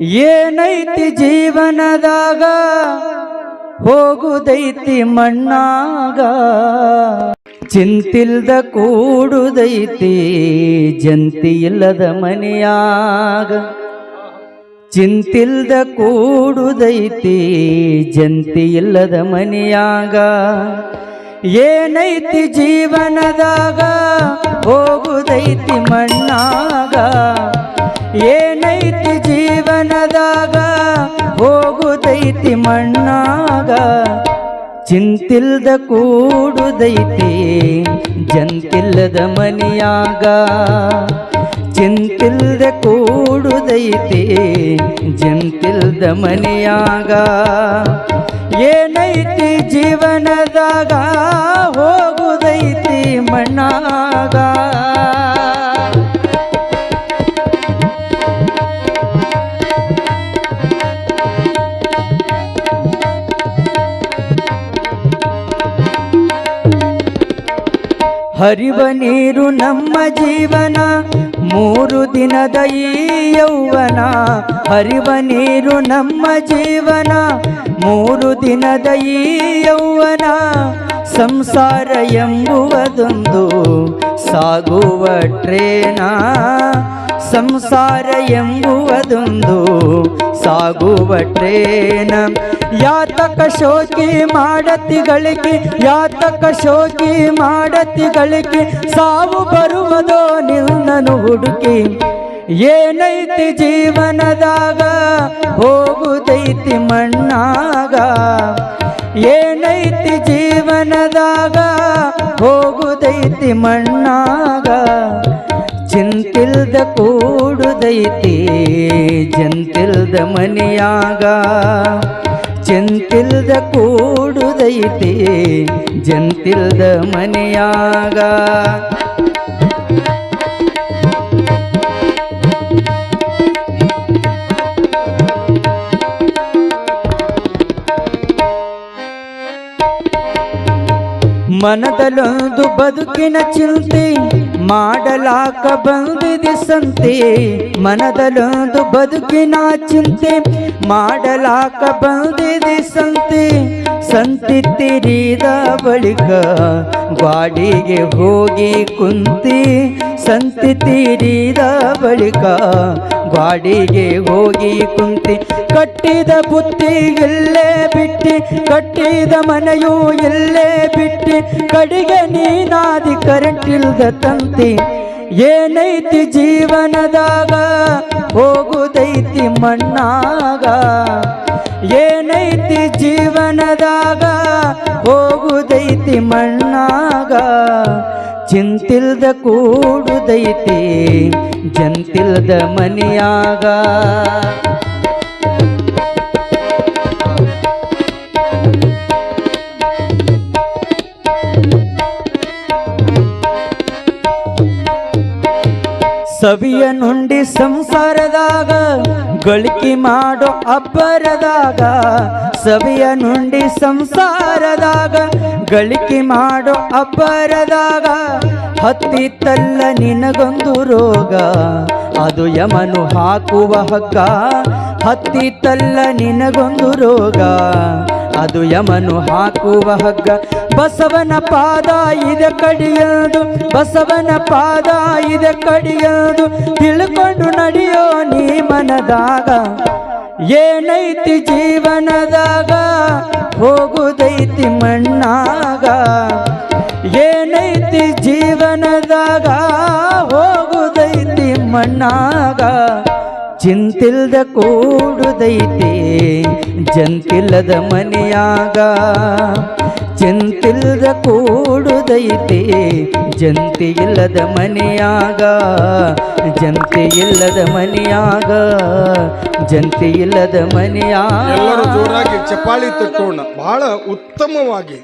ಏನೈತಿ ಜೀವನದಾಗ ಹೋಗುದೈತಿ ಮಣ್ಣಾಗ, ಚಿಂತಿಲ್ದ ಕೂಡುದೈತಿ ಜಂತಿ ಇಲ್ಲದ ಮನೆಯಾಗ. ಚಿಂತಿಲ್ದ ಕೂಡುದೈತಿ ಜಂತಿ ಇಲ್ಲದ ಮನೆಯಾಗ. ಏನೈತಿ ಜೀವನದಾಗ ಹೋಗುದೈತಿ ಮಣ್ಣಾಗ. ಏನೈತಿ ಜೀವನದಾಗ ಹೋಗುದೈತಿ ಮಣ್ಣಾಗ. ಚಿಂತಿಲ್ದ ಕೂಡುದೈತಿ ಜಂತಿಲ್ಲದ ಮನೆಯಾಗ. ಚಿಂತಿಲ್ದ ಕೂಡುದೈತಿ ಜಂತಿಲ್ದ ಮನೆಯಾಗ. ಏನೈತಿ ಜೀವನದಾಗ ಹೋಗುದೈತಿ ಮಣ್ಣಾಗ. ಹರಿವ ನೀರು ನಮ್ಮ ಜೀವನ, 3 ದಿನದ ಈ ಯೌವನ. ಹರಿವ ನೀರು ನಮ್ಮ ಜೀವನ, 3 ದಿನದ ಈ ಯೌವನ. ಸಂಸಾರ ಎಂಬುವುದೊಂದು ಸಾಗುವ ಟ್ರೇನ. ಸಂಸಾರ ಎಂಬುವುದೊಂದು ಸಾಗುವ ಟ್ರೇನ. ಯಾತಕ ಶೋಕಿ ಮಾಡತಿಗಳಿಗೆ, ಯಾತಕ ಶೋಕಿ ಮಾಡತಿಗಳಿಗೆ. ಸಾವು ಬರುವುದೋ ನಿನ್ನನು ಹುಡುಕಿ. ಏನೈತಿ ಜೀವನದಾಗ ಹೋಗುದೈತಿ ಮಣ್ಣಾಗ. ಏನೈತಿ ಜೀವನದಾಗ ಹೋಗುದೈತಿ ಮಣ್ಣಾಗ. ಚಿಂತಿಲ್ದ ಕೂಡುದೈತಿ ಜಂತಿಲ್ದ ಮನೆಯಾಗ. ಚಿಂತಿಲ್ದ ಕೂಡುದೈತಿ ಜಂತಿಲ್ದ ಮನೆಯಾಗ. ಮನದಲ್ಲೊಂದು ಬದುಕಿನ ಚಿಂತೆ ಮಾಡಲಾಕ ಬಂದಿದೆ ಸಂತೆ. ಮನದಲ್ಲೊಂದು ಬದುಕಿನ ಚಿಂತೆ ಮಾಡಲಾಕ ಬಂದಿದೆ ಸಂತೆ. ಸಂತಿ ತಿರಿದ ಬಳಿಕ ಗಾಡಿಗೆ ಹೋಗಿ ಕುಂತಿ. ಸಂತಿ ತಿರಿದ ಬಳಿಕ ಗಾಡಿಗೆ ಹೋಗಿ ಕುಂತಿ. ಕಟ್ಟಿದ ಬುತ್ತಿ ಇಲ್ಲೇ ಬಿಟ್ಟಿ, ಕಟ್ಟಿದ ಮನೆಯೂ ಇಲ್ಲೇ ಬಿಟ್ಟಿ. ಕಡೆಗೆ ನೀನಾದಿ ಕರೆಂಟ್ ಇಲ್ದ ತಂತಿ. ಏನೈತಿ ಜೀವನದಾಗ ಹೋಗುದೈತಿ ಮಣ್ಣಾಗ. ಏನೈತಿ ಜೀವನದಾಗ ಹೋಗುದೈತಿ ಮಣ್ಣಾಗ. ಚಿಂತಿಲ್ದ ಕೂಡುದೈತಿ ಜಂತಿಲ್ದ ಮನೆಯಾಗ. ಸವಿಯ ನುಂಡಿ ಸಂಸಾರದಾಗ ಗಳಿಕೆ ಮಾಡೋ ಅಬ್ಬರದಾಗ. ಸವಿಯ ನುಂಡಿ ಸಂಸಾರದಾಗ ಗಳಿಕೆ ಮಾಡೋ ಅಬ್ಬರದಾಗ. ಹತ್ತಿತ್ತಲ್ಲ ನಿನಗೊಂದು ರೋಗ, ಅದು ಯಮನು ಹಾಕುವ ಹಗ್ಗ. ಹತ್ತಿತ್ತಲ್ಲ ನಿನಗೊಂದು ರೋಗ, ಅದು ಯಮನು ಹಾಕುವ ಹಗ್ಗ. ಬಸವನ ಪಾದ ಇದೆ ಕಡಿಯೋದು, ಬಸವನ ಪಾದ ಇದೆ ಕಡಿಯೋದು. ತಿಳ್ಕೊಂಡು ನಡೆಯೋ ನೀ ಮನದಾಗ. ಏನೈತಿ ಜೀವನದಾಗ ಹೋಗುದೈತಿ ಮಣ್ಣಾಗ. ಏನೈತಿ ಜೀವನದಾಗ ಹೋಗುದೈತಿ ಮಣ್ಣಾಗ. ಚಿಂತಿಲ್ದ ಕೂಡುದೈತಿ ಜಂತಿಲ್ಲದ ಮನೆಯಾಗ. ಚಿಂತಿಲ್ದ ಕೂಡುದೈತಿ ಜಂತಿ ಇಲ್ಲದ ಮನೆಯಾಗ. ಜಂತಿ ಇಲ್ಲದ ಮನೆಯಾಗ. ಜಂತಿ ಇಲ್ಲದ ಮನೆಯಾಗ. ಎಲ್ಲರೂ ಜೋರಾಗಿ ಚಪ್ಪಾಳಿ ತಟ್ಟೋಣ. ಬಹಳ ಉತ್ತಮವಾಗಿ